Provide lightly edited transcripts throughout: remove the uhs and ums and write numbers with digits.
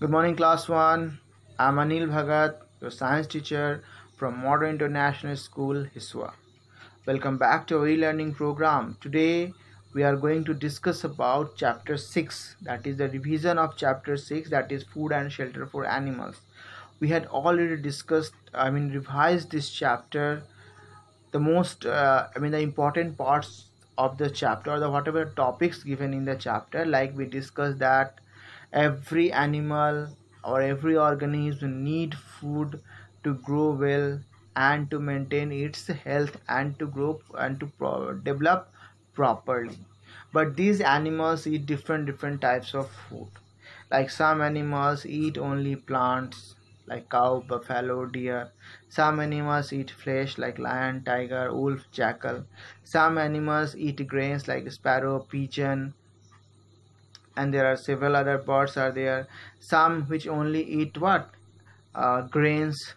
Good morning, class 1. I'm Anil Bhagat, your science teacher from Modern International School, Hiswa. Welcome back to our e-learning program. Today, we are going to discuss about chapter 6, that is the revision of chapter 6, that is food and shelter for animals. We had already revised this chapter. The important parts of the chapter, or the whatever topics given in the chapter, like we discussed that every animal or every organism need food to grow well and to maintain its health and to grow and to develop properly. But these animals eat different types of food. Like some animals eat only plants like cow, buffalo, deer. Some animals eat flesh like lion, tiger, wolf, jackal. Some animals eat grains like sparrow, pigeon, and there are several other birds are there. Some which only eat what? Grains.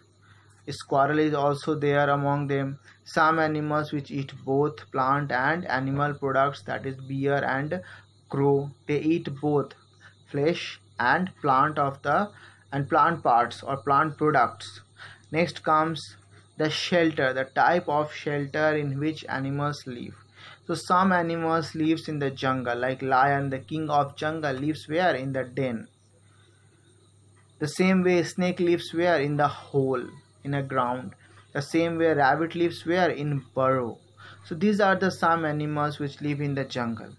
Squirrel is also there among them. Some animals which eat both plant and animal products, that is bear and crow. They eat both flesh and plant parts or plant products. Next comes the shelter, the type of shelter in which animals live. So some animals lives in the jungle, like lion, the king of jungle, lives where? In the den. The same way snake lives where? In the hole, in a ground. The same way rabbit lives where? In burrow. So these are the some animals which live in the jungle.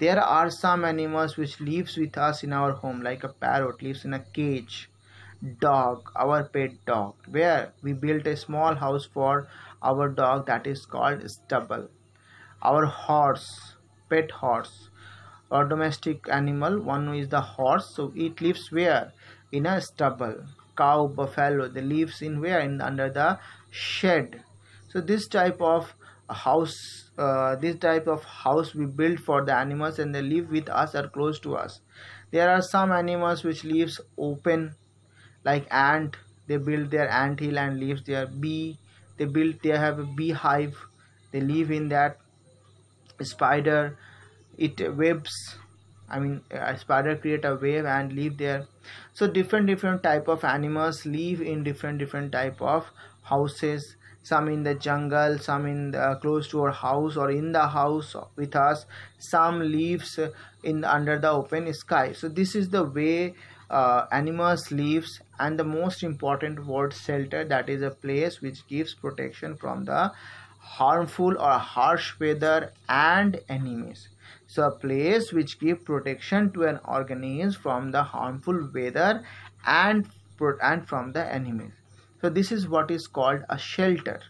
There are some animals which lives with us in our home, like a parrot lives in a cage. Dog, our pet dog, where we built a small house for our dog, that is called stubble. Our horse, pet horse, or domestic animal, one is the horse, so it lives where? In a stubble. Cow, buffalo, they lives in where? In under the shed. So this type of house we build for the animals, and they live with us or close to us. There are some animals which lives open, like ant. They build their ant hill and lives there. Bee, they have a beehive, they live in that. Spider, it webs, a spider create a web and live there. So different type of animals live in different type of houses. Some in the jungle, some in the close to our house or in the house with us. Some lives in under the open sky. So this is the way animals lives. And the most important word, shelter, that is a place which gives protection from the harmful or harsh weather and enemies. So a place which gives protection to an organism from the harmful weather and from the enemies. So this is what is called a shelter.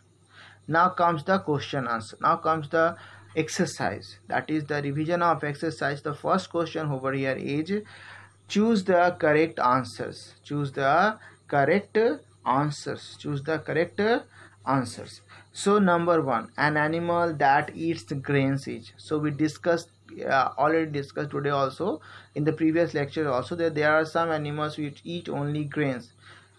Now comes the question answer. Now comes the exercise, that is the revision of exercise. The first question over here is choose the correct answers. Choose the correct answers. Choose the correct answers. So number 1, an animal that eats grains is. So we discussed already discussed today also, in the previous lecture also, that there are some animals which eat only grains,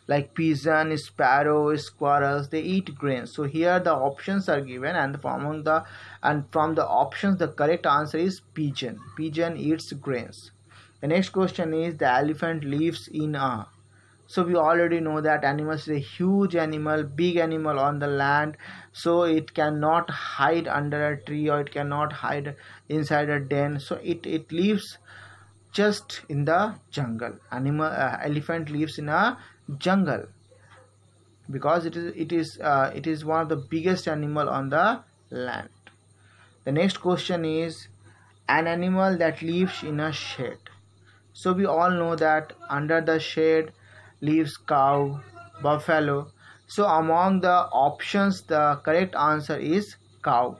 like pigeon, sparrow, squirrels, they eat grains. So here the options are given, and from the options the correct answer is pigeon. Pigeon eats grains. The next question is the elephant lives in a. So we already know that animal is a huge animal, big animal on the land, so it cannot hide under a tree or it cannot hide inside a den. So it lives just in the jungle. Elephant lives in a jungle because it is one of the biggest animal on the land. The next question is an animal that lives in a shed. So we all know that under the shed lives cow, buffalo. So among the options the correct answer is cow.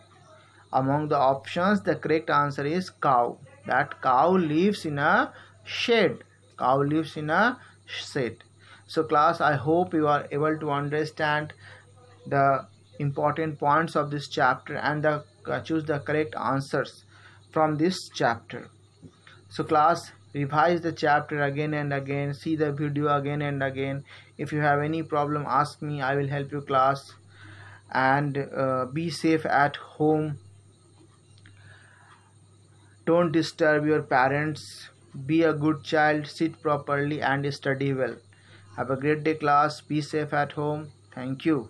Among the options the correct answer is cow. That cow lives in a shed. Cow lives in a shed. So class, I hope you are able to understand the important points of this chapter and choose the correct answers from this chapter. So class, revise the chapter again and again, see the video again and again. If you have any problem, ask me, I will help you class. And be safe at home. Don't disturb your parents. Be a good child, sit properly, and study well. Have a great day, class. Be safe at home. Thank you.